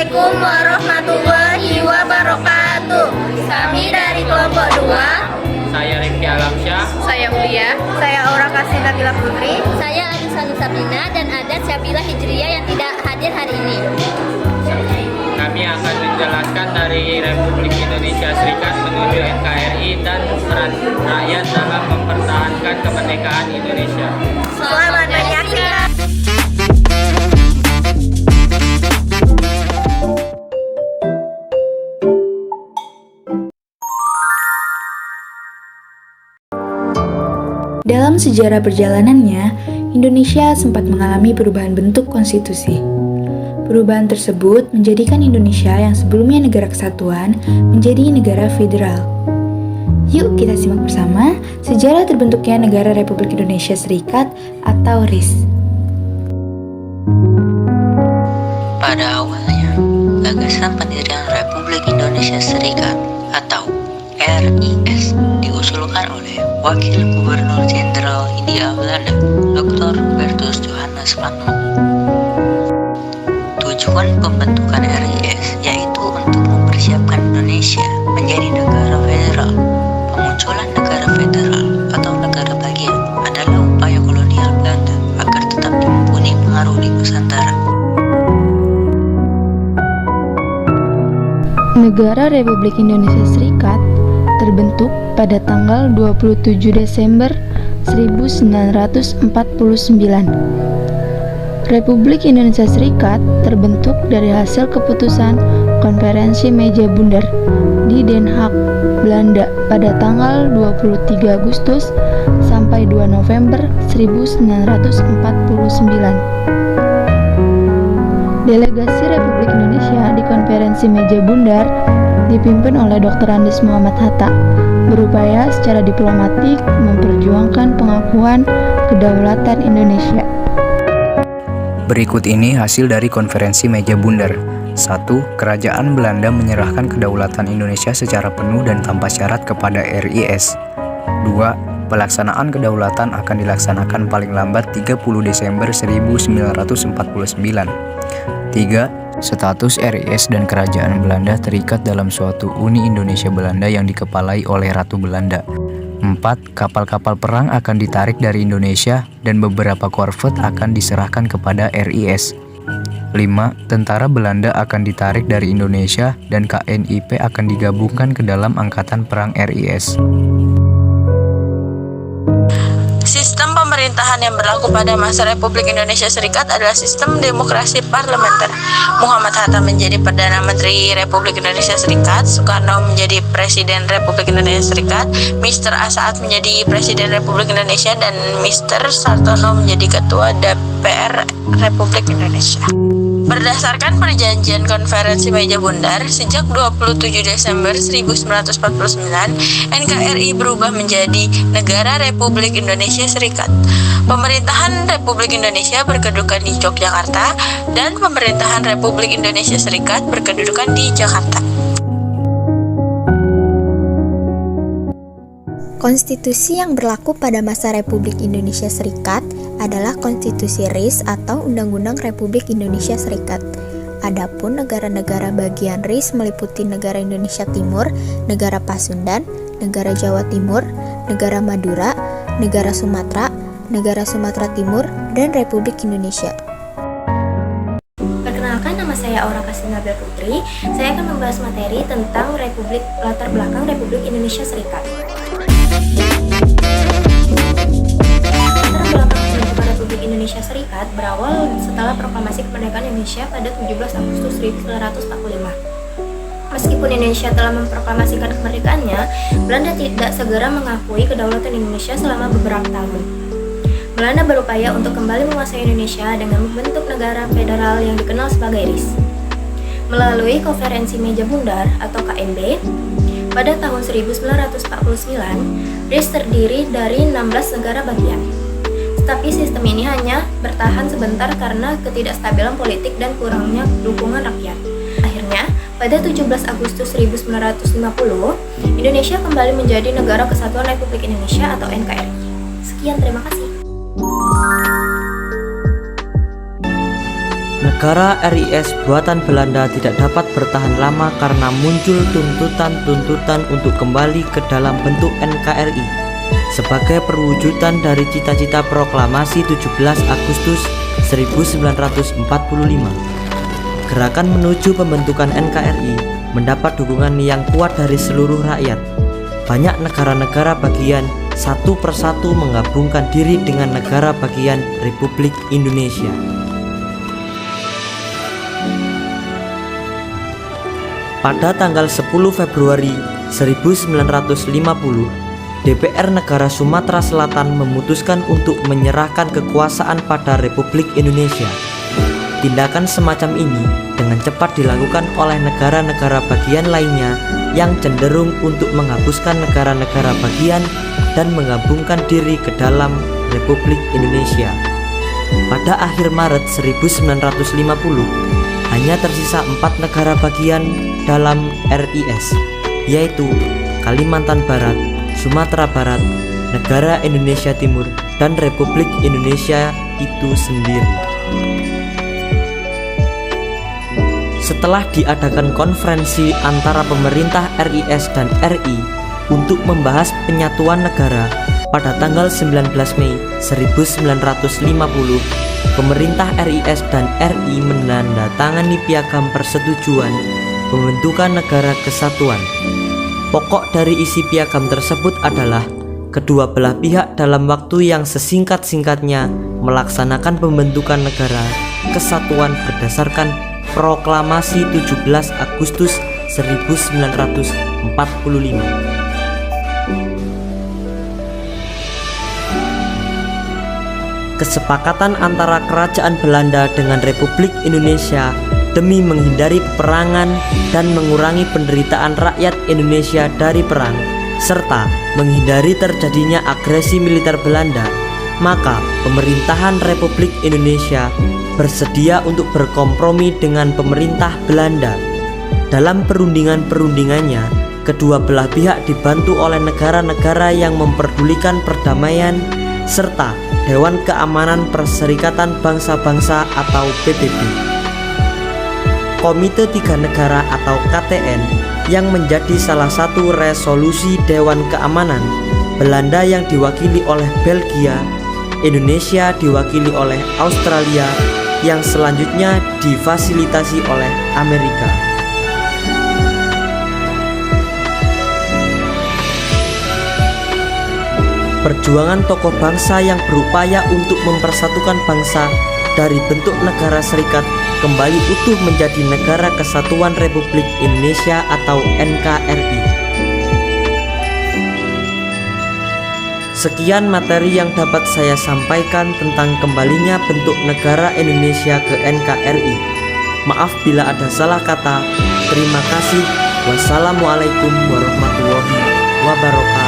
Assalamualaikum warahmatullahi wabarakatuh. Kami dari kelompok 2. Saya Rifki Alamsyah. Saya Ulia. Saya Aura Kasih Nabila Putri. Saya Adisani Sabrina dan ada Syabila Hijriyah yang tidak hadir hari ini. Kami akan menjelaskan dari Republik Indonesia Serikat menuju NKRI dan peran rakyat dalam mempertahankan kemerdekaan Indonesia. Selamat menyaksikan. Dalam sejarah perjalanannya, Indonesia sempat mengalami perubahan bentuk konstitusi. Perubahan tersebut menjadikan Indonesia yang sebelumnya negara kesatuan menjadi negara federal. Yuk kita simak bersama sejarah terbentuknya Negara Republik Indonesia Serikat atau RIS. Pada awalnya, gagasan pendirian Republik Indonesia Serikat atau RIS diusulkan oleh Wakil Gubernur Jenderal Hindia Belanda, Dr. Hubertus Johannes van Noot. Tujuan pembentukan RIS yaitu untuk mempersiapkan Indonesia menjadi negara federal. Pemunculan negara federal atau negara bagian adalah upaya kolonial Belanda agar tetap mumpuni pengaruh di Nusantara. Negara Republik Indonesia Serikat terbentuk pada tanggal 27 Desember 1949. Republik Indonesia Serikat terbentuk dari hasil keputusan Konferensi Meja Bundar di Den Haag, Belanda pada tanggal 23 Agustus sampai 2 November 1949. Delegasi Republik Indonesia di Konferensi Meja Bundar dipimpin oleh Dr. Andes Muhammad Hatta, berupaya secara diplomatik memperjuangkan pengakuan kedaulatan Indonesia. Berikut ini hasil dari Konferensi Meja Bundar. 1. Kerajaan Belanda menyerahkan kedaulatan Indonesia secara penuh dan tanpa syarat kepada RIS. 2. Pelaksanaan kedaulatan akan dilaksanakan paling lambat 30 Desember 1949. 3. Status RIS dan Kerajaan Belanda terikat dalam suatu Uni Indonesia Belanda yang dikepalai oleh Ratu Belanda. 4. Kapal-kapal perang akan ditarik dari Indonesia dan beberapa korvet akan diserahkan kepada RIS. 5. Tentara Belanda akan ditarik dari Indonesia dan KNIP akan digabungkan ke dalam Angkatan Perang RIS. Sistem pemerintahan yang berlaku pada masa Republik Indonesia Serikat adalah sistem demokrasi parlementer. Muhammad Hatta menjadi Perdana Menteri Republik Indonesia Serikat, Soekarno menjadi Presiden Republik Indonesia Serikat, Mr. Assaat menjadi Presiden Republik Indonesia, dan Mr. Sartono menjadi Ketua DPR Republik Indonesia. Berdasarkan perjanjian Konferensi Meja Bundar, sejak 27 Desember 1949, NKRI berubah menjadi Negara Republik Indonesia Serikat. Pemerintahan Republik Indonesia berkedudukan di Yogyakarta dan pemerintahan Republik Indonesia Serikat berkedudukan di Jakarta. Konstitusi yang berlaku pada masa Republik Indonesia Serikat adalah Konstitusi RIS atau Undang-Undang Republik Indonesia Serikat. Adapun negara-negara bagian RIS meliputi Negara Indonesia Timur, Negara Pasundan, Negara Jawa Timur, Negara Madura, Negara Sumatera Timur, dan Republik Indonesia. Perkenalkan, nama saya Aura Kasih Nabila Putri. Saya akan membahas materi tentang latar belakang Republik Indonesia Serikat. Republik Indonesia Serikat berawal setelah proklamasi kemerdekaan Indonesia pada 17 Agustus 1945. Meskipun Indonesia telah memproklamasikan kemerdekaannya, Belanda tidak segera mengakui kedaulatan Indonesia selama beberapa tahun. Belanda berupaya untuk kembali menguasai Indonesia dengan membentuk negara federal yang dikenal sebagai RIS. Melalui Konferensi Meja Bundar atau KMB, pada tahun 1949, RIS terdiri dari 16 negara bagian. Tapi sistem ini hanya bertahan sebentar karena ketidakstabilan politik dan kurangnya dukungan rakyat. Akhirnya, pada 17 Agustus 1950, Indonesia kembali menjadi Negara Kesatuan Republik Indonesia atau NKRI. Sekian, terima kasih. Negara RIS buatan Belanda tidak dapat bertahan lama karena muncul tuntutan-tuntutan untuk kembali ke dalam bentuk NKRI sebagai perwujudan dari cita-cita proklamasi 17 Agustus 1945. Gerakan menuju pembentukan NKRI mendapat dukungan yang kuat dari seluruh rakyat. Banyak negara-negara bagian satu persatu menggabungkan diri dengan negara bagian Republik Indonesia. Pada tanggal 10 Februari 1950, DPR negara Sumatera Selatan memutuskan untuk menyerahkan kekuasaan pada Republik Indonesia. Tindakan semacam ini dengan cepat dilakukan oleh negara-negara bagian lainnya yang cenderung untuk menghapuskan negara-negara bagian dan menggabungkan diri ke dalam Republik Indonesia. Pada akhir Maret 1950, hanya tersisa 4 negara bagian dalam RIS, yaitu Kalimantan Barat, Sumatera Barat, Negara Indonesia Timur, dan Republik Indonesia itu sendiri. Setelah diadakan konferensi antara pemerintah RIS dan RI untuk membahas penyatuan negara pada tanggal 19 Mei 1950, pemerintah RIS dan RI menandatangani piagam persetujuan pembentukan negara kesatuan. Pokok dari isi piagam tersebut adalah kedua belah pihak dalam waktu yang sesingkat-singkatnya melaksanakan pembentukan negara kesatuan berdasarkan Proklamasi 17 Agustus 1945. Kesepakatan antara Kerajaan Belanda dengan Republik Indonesia demi menghindari peperangan dan mengurangi penderitaan rakyat Indonesia dari perang, serta menghindari terjadinya agresi militer Belanda, maka pemerintahan Republik Indonesia bersedia untuk berkompromi dengan pemerintah Belanda. Dalam perundingan-perundingannya, kedua belah pihak dibantu oleh negara-negara yang memperdulikan perdamaian serta Dewan Keamanan Perserikatan Bangsa-Bangsa atau PBB. Komite Tiga Negara atau KTN yang menjadi salah satu resolusi Dewan Keamanan, Belanda yang diwakili oleh Belgia, Indonesia diwakili oleh Australia, yang selanjutnya difasilitasi oleh Amerika. Perjuangan tokoh bangsa yang berupaya untuk mempersatukan bangsa dari bentuk negara serikat kembali utuh menjadi Negara Kesatuan Republik Indonesia atau NKRI. Sekian materi yang dapat saya sampaikan tentang kembalinya bentuk negara Indonesia ke NKRI. Maaf bila ada salah kata. Terima kasih. Wassalamualaikum warahmatullahi wabarakatuh.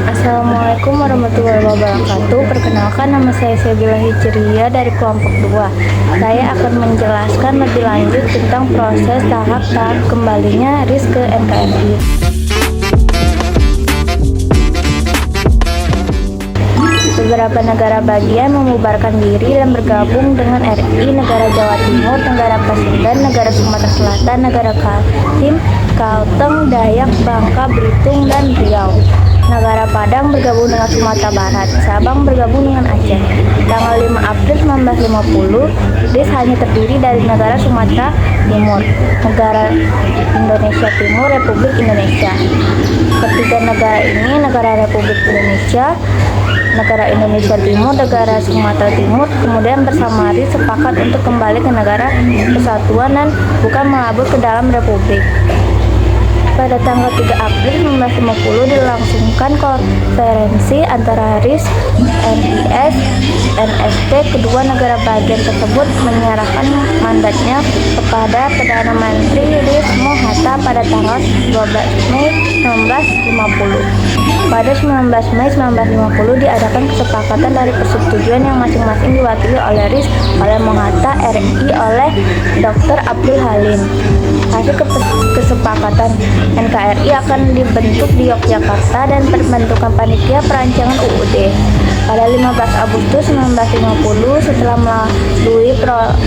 Assalamualaikum warahmatullahi wabarakatuh. Perkenalkan, nama saya Sebila Hijriya dari kelompok 2. Saya akan menjelaskan lebih lanjut tentang proses tahap kembalinya RIS ke NKRI. Beberapa negara bagian membubarkan diri dan bergabung dengan RI, negara Jawa Timur, negara Pasundan, negara Sumatera Selatan, negara Kaltim, Kalteng, Dayak, Bangka, Belitung, dan Riau. Negara Padang bergabung dengan Sumatera Barat, Sabang bergabung dengan Aceh. Tanggal 5 April 1950, RIS hanya terdiri dari negara Sumatera Timur, negara Indonesia Timur, Republik Indonesia. Ketiga negara ini, negara Republik Indonesia, negara Indonesia Timur, negara Sumatera Timur, kemudian bersama RIS sepakat untuk kembali ke negara kesatuan dan bukan melabur ke dalam republik. Pada tanggal 3 April 1950 dilangsungkan konferensi antara RIS, NIS, NST. Kedua negara bagian tersebut menyerahkan mandatnya kepada Perdana Menteri Rismo Hatta pada tanggal 12 Mei 1950. Pada 19 Mei 1950 diadakan kesepakatan dari persetujuan yang masing-masing diwakili oleh RIS oleh Mohatta, RI oleh Dr. Abdul Halim. Hasil kesepakatan NKRI akan dibentuk di Yogyakarta dan pembentukan panitia perancangan UUD. Pada 15 Agustus 1950, setelah melalui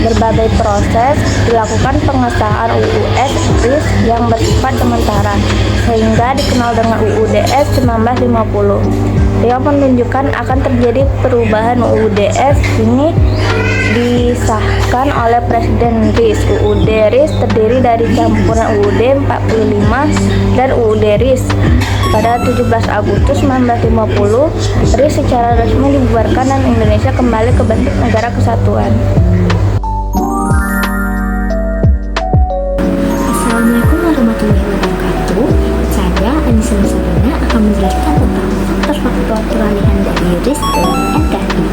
berbagai proses, dilakukan pengesahan UUS RIS yang bersifat sementara, sehingga dikenal dengan UUDS 1950. Yang menunjukkan akan terjadi perubahan UUDS ini disahkan oleh Presiden RIS. UUD RIS terdiri dari campuran UUD 45 dan UUD RIS. Pada 17 Agustus 1950, RIS secara resmi dibubarkan dan Indonesia kembali ke bentuk negara kesatuan. Assalamualaikum warahmatullahi wabarakatuh. Saya Anissa Nusabina akan menjelaskan tentang faktor-faktor peralihan dari RIS ke NKRI.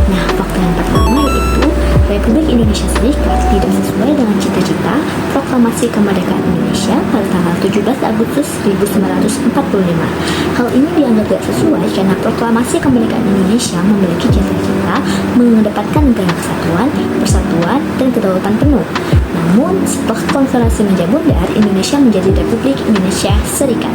Nah, faktor yang pertama yaitu Republik Indonesia Serikat tidak sesuai dengan cita-cita Proklamasi Kemerdekaan Indonesia pada tanggal 17 Agustus 1945. Hal ini dianggap tidak sesuai karena Proklamasi Kemerdekaan Indonesia memiliki cita-cita mengedepankan negara kesatuan, persatuan, dan kedaulatan penuh. Namun, setelah konferensi meja bundar, Indonesia menjadi Republik Indonesia Serikat.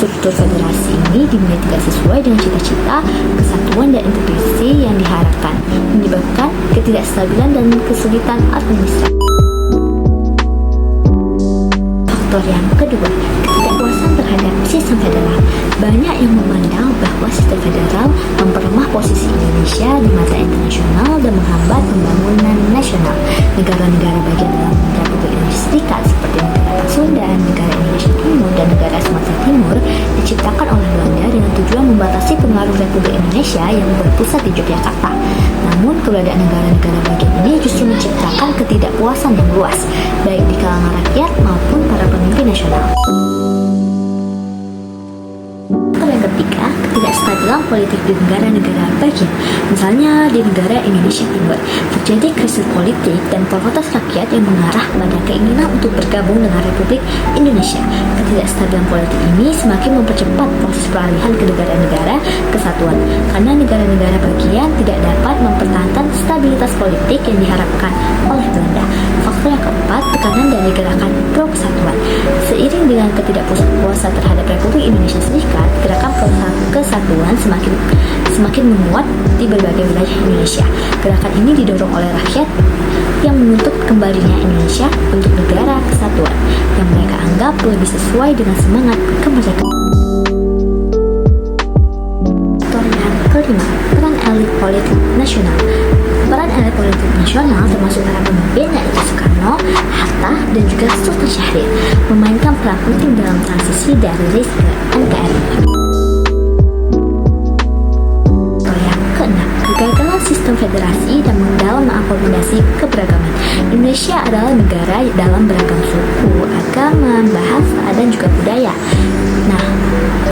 Struktur federasi ini dinilai tidak sesuai dengan cita-cita, kesatuan, dan integrasi yang diharapkan, menyebabkan ketidakstabilan dan kesulitan administrasi. Faktor yang kedua, ketidakpuasan terhadap sistem federal. Banyak yang memandang bahwa sistem federal memperlemah posisi Indonesia di mata internasional dan menghambat pembangunan nasional. Negara-negara bagian dalam Republik Indonesia Serikat seperti negara Pasundan, negara Indonesia Timur, dan negara Sumatera Timur diciptakan oleh Belanda dengan tujuan membatasi pengaruh Republik Indonesia yang berpusat di Yogyakarta. Namun, keberadaan negara-negara bagian ini justru menciptakan ketidakpuasan yang luas, baik di kalangan rakyat maupun para pemimpin nasional. Yang ketiga, ketidakstabilan politik di negara-negara bagian. Misalnya di negara Indonesia Timur, terjadi krisis politik dan protes rakyat yang mengarah pada keinginan untuk bergabung dengan Republik Indonesia. Ketidakstabilan politik ini semakin mempercepat proses peralihan ke negara-negara kesatuan, karena negara-negara bagian tidak dapat mempertahankan stabilitas politik yang diharapkan oleh Belanda. Faktor yang keempat, tekanan dari gerakan pro-kesatuan. Seiring dengan ketidakpuasan terhadap Republik Indonesia Serikat, gerakan pro-kesatuan semakin menguat di berbagai wilayah Indonesia. Gerakan ini didorong oleh rakyat yang menuntut kembalinya Indonesia untuk negara kesatuan yang mereka anggap lebih sesuai dengan semangat kemerdekaan. Faktor yang kelima, peran elit politik nasional. Peran elit politik nasional termasuk para pemimpin yaitu Soekarno, Hatta, dan juga Sultan Syahrir memainkan peran penting dalam transisi dari RIS ke NKRI. Kegagalan sistem federasi dan dalam mengakomodasi keberagaman. Indonesia adalah negara dalam beragam suku, agama, bahasa, dan juga budaya. Nah,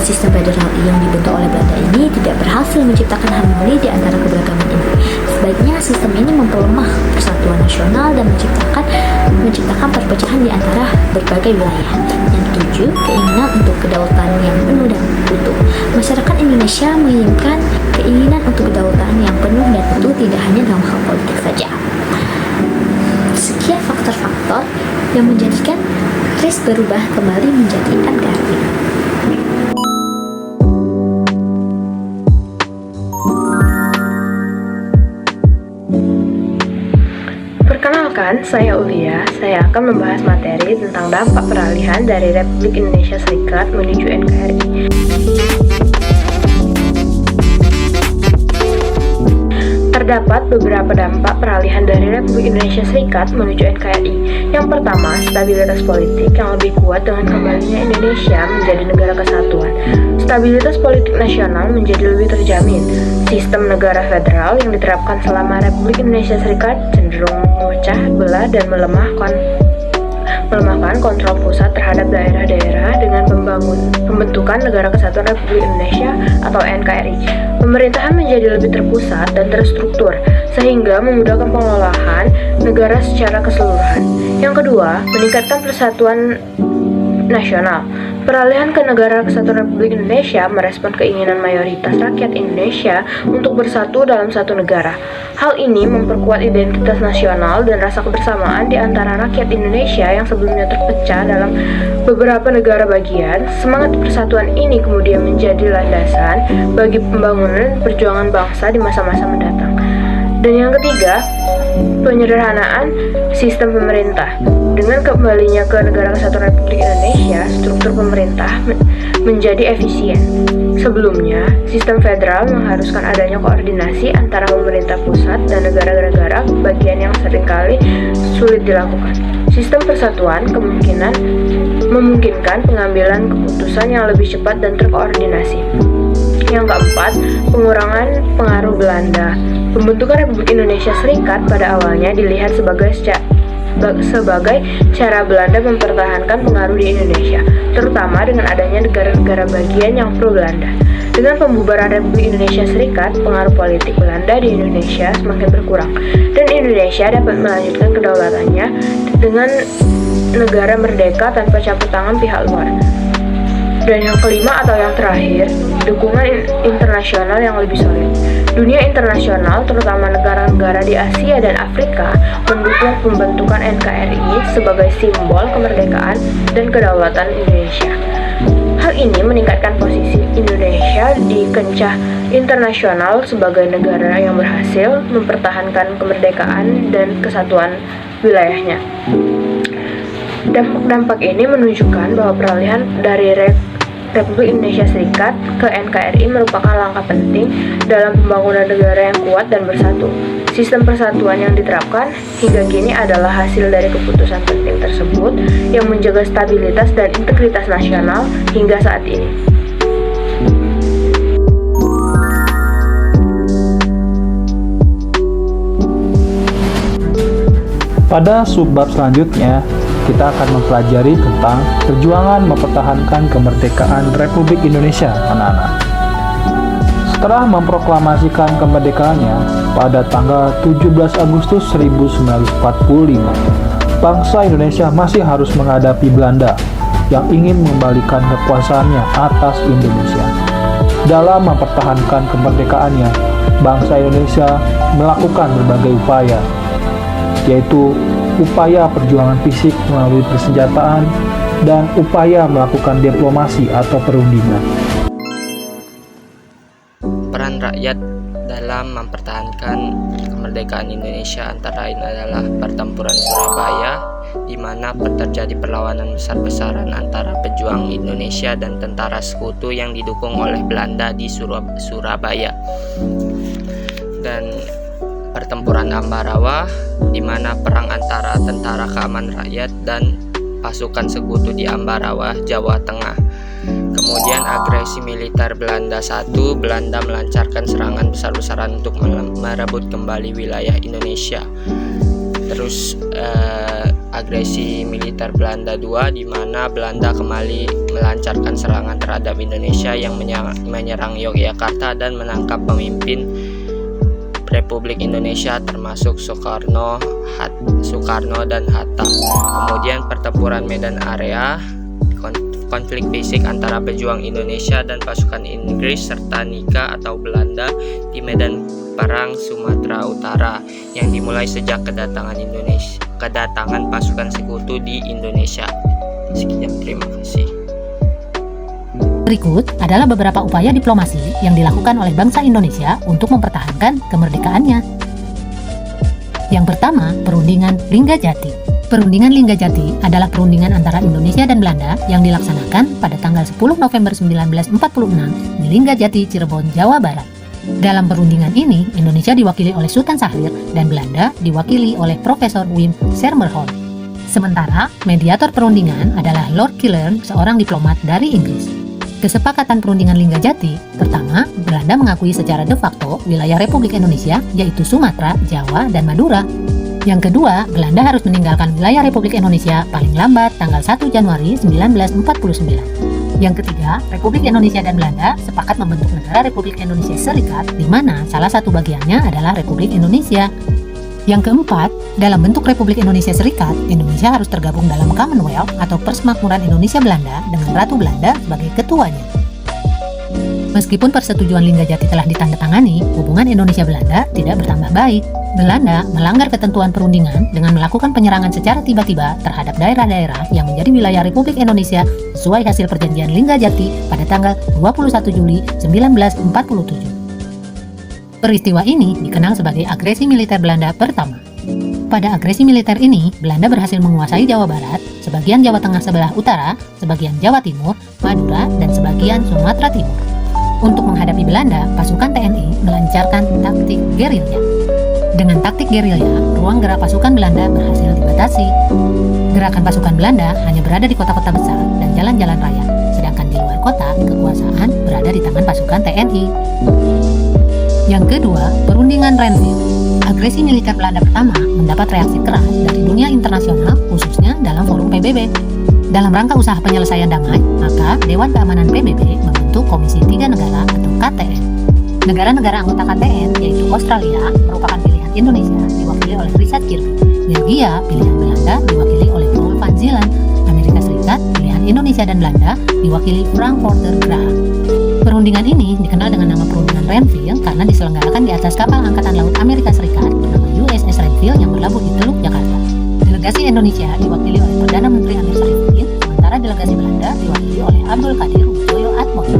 sistem federal yang dibentuk oleh Belanda ini tidak berhasil menciptakan harmoni di antara keberagaman ini. Sebaiknya sistem ini memperlemah persatuan nasional dan menciptakan perpecahan di antara berbagai wilayah. Yang ketujuh, keinginan untuk kedaulatan yang penuh dan utuh. Masyarakat Indonesia menginginkan keinginan untuk kedaulatan yang penuh dan utuh tidak hanya dalam hal politik saja. Sekian faktor-faktor yang menjadikan RIS berubah kembali menjadi NKRI. Perkenalkan, saya Ulia. Saya akan membahas materi tentang dampak peralihan dari Republik Indonesia Serikat menuju NKRI. Terdapat beberapa dampak peralihan dari Republik Indonesia Serikat menuju NKRI. Yang pertama, stabilitas politik yang lebih kuat dengan kembalinya Indonesia menjadi negara kesatuan. Stabilitas politik nasional menjadi lebih terjamin. Sistem negara federal yang diterapkan selama Republik Indonesia Serikat cenderung memecah belah dan melemahkan kontrol pusat terhadap daerah-daerah dengan pembentukan Negara Kesatuan Republik Indonesia atau NKRI. Pemerintahan menjadi lebih terpusat dan terstruktur, sehingga memudahkan pengelolaan negara secara keseluruhan. Yang kedua, meningkatkan persatuan nasional. Peralihan ke Negara Kesatuan Republik Indonesia merespon keinginan mayoritas rakyat Indonesia untuk bersatu dalam satu negara. Hal ini memperkuat identitas nasional dan rasa kebersamaan di antara rakyat Indonesia yang sebelumnya terpecah dalam beberapa negara bagian. Semangat persatuan ini kemudian menjadi landasan bagi pembangunan perjuangan bangsa di masa-masa mendatang. Dan yang ketiga, penyederhanaan sistem pemerintah. Dengan kembalinya ke Negara Kesatuan Republik Indonesia, struktur pemerintah menjadi efisien. Sebelumnya, sistem federal mengharuskan adanya koordinasi antara pemerintah pusat dan negara-negara bagian yang seringkali sulit dilakukan. Sistem persatuan memungkinkan pengambilan keputusan yang lebih cepat dan terkoordinasi. Yang keempat, pengurangan pengaruh Belanda. Pembentukan Republik Indonesia Serikat pada awalnya dilihat sebagai cara Belanda mempertahankan pengaruh di Indonesia, terutama dengan adanya negara-negara bagian yang pro-Belanda. Dengan pembubaran Republik Indonesia Serikat, pengaruh politik Belanda di Indonesia semakin berkurang, dan Indonesia dapat melanjutkan kedaulatannya dengan negara merdeka tanpa campur tangan pihak luar. Dan yang kelima atau yang terakhir, dukungan internasional yang lebih solid. Dunia internasional, terutama negara-negara di Asia dan Afrika, mendukung pembentukan NKRI sebagai simbol kemerdekaan dan kedaulatan Indonesia. Hal ini meningkatkan posisi Indonesia di kancah internasional sebagai negara yang berhasil mempertahankan kemerdekaan dan kesatuan wilayahnya. Dampak ini menunjukkan bahwa peralihan dari Republik Indonesia Serikat ke NKRI merupakan langkah penting dalam pembangunan negara yang kuat dan bersatu. Sistem persatuan yang diterapkan hingga kini adalah hasil dari keputusan penting tersebut yang menjaga stabilitas dan integritas nasional hingga saat ini. Pada subbab selanjutnya, kita akan mempelajari tentang perjuangan mempertahankan kemerdekaan Republik Indonesia, anak-anak. Setelah memproklamasikan kemerdekaannya pada tanggal 17 Agustus 1945, bangsa Indonesia masih harus menghadapi Belanda yang ingin mengembalikan kekuasaannya atas Indonesia. Dalam mempertahankan kemerdekaannya, bangsa Indonesia melakukan berbagai upaya, yaitu upaya perjuangan fisik melalui persenjataan dan upaya melakukan diplomasi atau perundingan. Peran rakyat dalam mempertahankan kemerdekaan Indonesia antara lain adalah pertempuran Surabaya, di mana terjadi perlawanan besar-besaran antara pejuang Indonesia dan tentara sekutu yang didukung oleh Belanda di Surabaya. Dan pertempuran Ambarawa, di mana perang antara tentara keamanan rakyat dan pasukan sekutu di Ambarawa, Jawa Tengah. Kemudian agresi militer Belanda Belanda melancarkan serangan besar-besaran untuk merebut kembali wilayah Indonesia. Terus agresi militer Belanda 2, di mana Belanda kembali melancarkan serangan terhadap Indonesia yang menyerang Yogyakarta dan menangkap pemimpin Republik Indonesia termasuk Soekarno dan Hatta. Kemudian pertempuran Medan Area, konflik fisik antara pejuang Indonesia dan pasukan Inggris serta Nika atau Belanda di medan perang Sumatera Utara yang dimulai sejak kedatangan pasukan sekutu di Indonesia. Sekian, terima kasih. Berikut adalah beberapa upaya diplomasi yang dilakukan oleh bangsa Indonesia untuk mempertahankan kemerdekaannya. Yang pertama, perundingan Linggajati. Perundingan Linggajati adalah perundingan antara Indonesia dan Belanda yang dilaksanakan pada tanggal 10 November 1946 di Linggajati, Cirebon, Jawa Barat. Dalam perundingan ini, Indonesia diwakili oleh Sultan Syahrir dan Belanda diwakili oleh Profesor Wim Sermerhorn. Sementara, mediator perundingan adalah Lord Killern, seorang diplomat dari Inggris. Kesepakatan perundingan Linggajati, pertama, Belanda mengakui secara de facto wilayah Republik Indonesia, yaitu Sumatera, Jawa, dan Madura. Yang kedua, Belanda harus meninggalkan wilayah Republik Indonesia paling lambat tanggal 1 Januari 1949. Yang ketiga, Republik Indonesia dan Belanda sepakat membentuk negara Republik Indonesia Serikat, di mana salah satu bagiannya adalah Republik Indonesia. Yang keempat, dalam bentuk Republik Indonesia Serikat, Indonesia harus tergabung dalam Commonwealth atau Persemakmuran Indonesia Belanda dengan Ratu Belanda sebagai ketuanya. Meskipun persetujuan Linggajati telah ditandatangani, hubungan Indonesia-Belanda tidak bertambah baik. Belanda melanggar ketentuan perundingan dengan melakukan penyerangan secara tiba-tiba terhadap daerah-daerah yang menjadi wilayah Republik Indonesia sesuai hasil perjanjian Linggajati pada tanggal 21 Juli 1947. Peristiwa ini dikenal sebagai agresi militer Belanda pertama. Pada agresi militer ini, Belanda berhasil menguasai Jawa Barat, sebagian Jawa Tengah sebelah utara, sebagian Jawa Timur, Madura, dan sebagian Sumatera Timur. Untuk menghadapi Belanda, pasukan TNI melancarkan taktik gerilya. Dengan taktik gerilya, ruang gerak pasukan Belanda berhasil dibatasi. Gerakan pasukan Belanda hanya berada di kota-kota besar dan jalan-jalan raya, sedangkan di luar kota, kekuasaan berada di tangan pasukan TNI. Yang kedua, perundingan Renville. Agresi militer Belanda pertama mendapat reaksi keras dari dunia internasional, khususnya dalam forum PBB. Dalam rangka usaha penyelesaian damai, maka Dewan Keamanan PBB membentuk Komisi Tiga Negara atau KTN. Negara-negara anggota KTN, yaitu Australia, merupakan pilihan Indonesia diwakili oleh Richard Kirby. Belgia, pilihan Belanda, diwakili oleh Paul van Zeeland. Amerika Serikat, pilihan Indonesia dan Belanda, diwakili Frank Porter Graham. Perundingan ini dikenal dengan nama perundingan Renville karena diselenggarakan di atas kapal Angkatan Laut Amerika Serikat bernama USS Renville yang berlabuh di Teluk Jakarta. Delegasi Indonesia diwakili oleh Perdana Menteri Amir Saifuddin, sementara delegasi Belanda diwakili oleh Abdul Qadir Wijoyo Atmojo.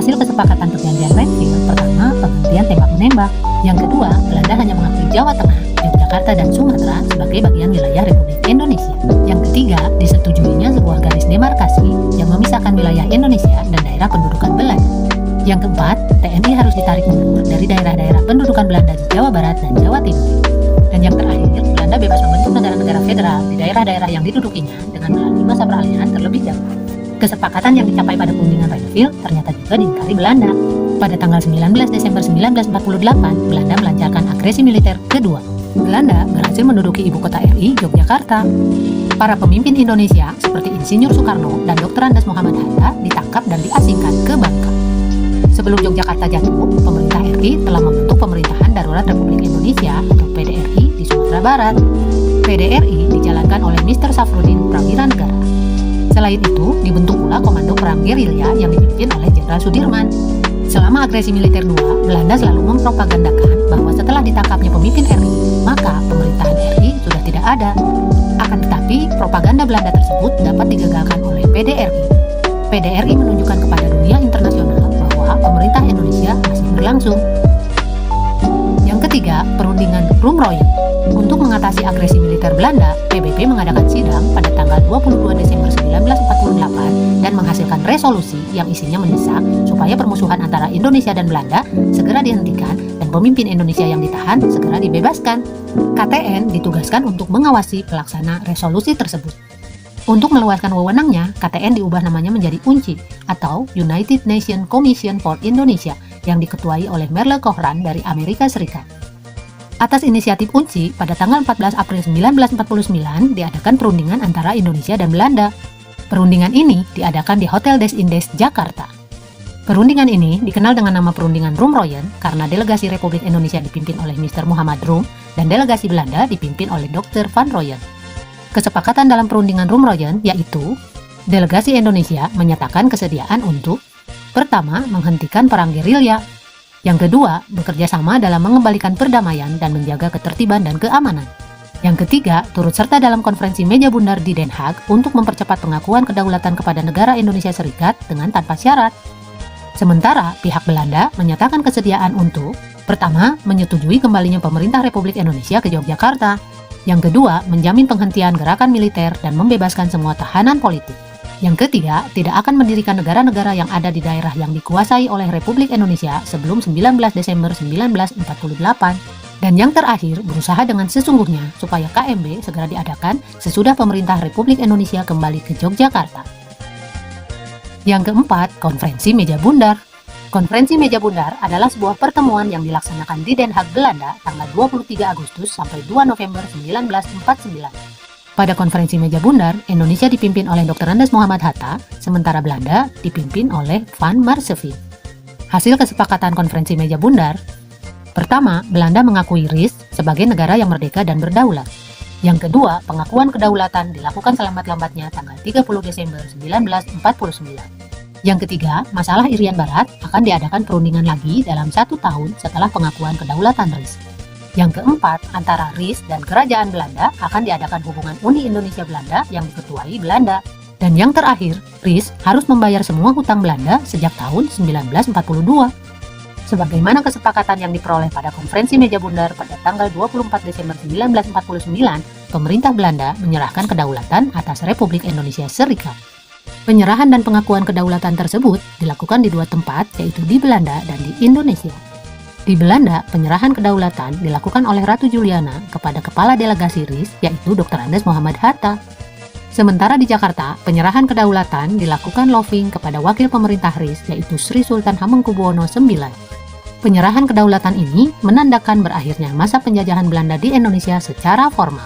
Hasil kesepakatan perjanjian Renville, pertama, penghentian tembak-menembak. Yang kedua, Belanda hanya mengakui Jawa Tengah, Yogyakarta, dan Sumatera sebagai bagian wilayah Republik Indonesia. Yang ketiga, disetujuinya sebuah garis demarkasi yang memisahkan wilayah Indonesia dan daerah pendudukan Belanda. Yang keempat, TNI harus ditarik mundur dari daerah-daerah pendudukan Belanda di Jawa Barat dan Jawa Timur. Dan yang terakhir, Belanda bebas membentuk negara-negara federal di daerah-daerah yang didudukinya dengan melalui masa peralihan terlebih dahulu. Kesepakatan yang dicapai pada perundingan Renville ternyata juga diingkari Belanda. Pada tanggal 19 Desember 1948, Belanda melancarkan agresi militer kedua. Belanda berhasil menduduki ibu kota RI, Yogyakarta. Para pemimpin Indonesia seperti Insinyur Soekarno dan Dr. Andes Muhammad Hatta ditangkap dan diasingkan ke Bangka. Sebelum Yogyakarta jatuh, pemerintah RI telah membentuk Pemerintahan Darurat Republik Indonesia atau PDRI di Sumatera Barat. PDRI dijalankan oleh Mr. Safruddin Prawira Negara. Selain itu, dibentuk pula Komando Perang Gerilya yang dipimpin oleh Jenderal Sudirman. Selama agresi militer 2, Belanda selalu mempropagandakan bahwa setelah ditangkapnya pemimpin RI, maka pemerintahan RI sudah tidak ada. Akan tetapi, propaganda Belanda tersebut dapat digagalkan oleh PDRI. PDRI menunjukkan kepada dunia internasional bahwa pemerintah Indonesia masih berlangsung. Yang ketiga, perundingan Rumroyen. Untuk mengatasi agresi militer Belanda, PBB mengadakan sidang pada tanggal 22 Desember 1948 dan menghasilkan resolusi yang isinya mendesak supaya permusuhan antara Indonesia dan Belanda segera dihentikan dan pemimpin Indonesia yang ditahan segera dibebaskan. KTN ditugaskan untuk mengawasi pelaksana resolusi tersebut. Untuk meluaskan wewenangnya, KTN diubah namanya menjadi UNCI atau United Nations Commission for Indonesia yang diketuai oleh Merle Cochran dari Amerika Serikat. Atas inisiatif UNCI, pada tanggal 14 April 1949 diadakan perundingan antara Indonesia dan Belanda. Perundingan ini diadakan di Hotel Des Indes, Jakarta. Perundingan ini dikenal dengan nama perundingan Rumroyen karena delegasi Republik Indonesia dipimpin oleh Mr. Muhammad Rum dan delegasi Belanda dipimpin oleh Dr. Van Royen. Kesepakatan dalam perundingan Rumroyen yaitu delegasi Indonesia menyatakan kesediaan untuk pertama, menghentikan perang gerilya. Yang kedua, bekerja sama dalam mengembalikan perdamaian dan menjaga ketertiban dan keamanan. Yang ketiga, turut serta dalam konferensi meja bundar di Den Haag untuk mempercepat pengakuan kedaulatan kepada negara Indonesia Serikat dengan tanpa syarat. Sementara, pihak Belanda menyatakan kesediaan untuk pertama, menyetujui kembalinya pemerintah Republik Indonesia ke Yogyakarta. Yang kedua, menjamin penghentian gerakan militer dan membebaskan semua tahanan politik. Yang ketiga, tidak akan mendirikan negara-negara yang ada di daerah yang dikuasai oleh Republik Indonesia sebelum 19 Desember 1948. Dan yang terakhir, berusaha dengan sesungguhnya supaya KMB segera diadakan sesudah pemerintah Republik Indonesia kembali ke Yogyakarta. Yang keempat, Konferensi Meja Bundar. Konferensi Meja Bundar adalah sebuah pertemuan yang dilaksanakan di Den Haag, Belanda, tanggal 23 Agustus sampai 2 November 1949. Pada konferensi meja bundar, Indonesia dipimpin oleh Dr. Andes Muhammad Hatta, sementara Belanda dipimpin oleh Van Marseveen. Hasil kesepakatan konferensi meja bundar, Pertama, Belanda mengakui RIS sebagai negara yang merdeka dan berdaulat. Yang kedua, pengakuan kedaulatan dilakukan selambat-lambatnya tanggal 30 Desember 1949. Yang ketiga, masalah Irian Barat akan diadakan perundingan lagi dalam 1 tahun setelah pengakuan kedaulatan RIS. Yang keempat, antara RIS dan Kerajaan Belanda akan diadakan hubungan Uni Indonesia Belanda yang diketuai Belanda. Dan yang terakhir, RIS harus membayar semua hutang Belanda sejak tahun 1942. Sebagaimana kesepakatan yang diperoleh pada konferensi meja bundar pada tanggal 24 Desember 1949, pemerintah Belanda menyerahkan kedaulatan atas Republik Indonesia Serikat. Penyerahan dan pengakuan kedaulatan tersebut dilakukan di 2 tempat, yaitu di Belanda dan di Indonesia. Di Belanda, penyerahan kedaulatan dilakukan oleh Ratu Juliana kepada Kepala Delegasi RIS, yaitu Dr. Andes Muhammad Hatta. Sementara di Jakarta, penyerahan kedaulatan dilakukan Loving kepada Wakil Pemerintah RIS, yaitu Sri Sultan Hamengkubuwono IX. Penyerahan kedaulatan ini menandakan berakhirnya masa penjajahan Belanda di Indonesia secara formal.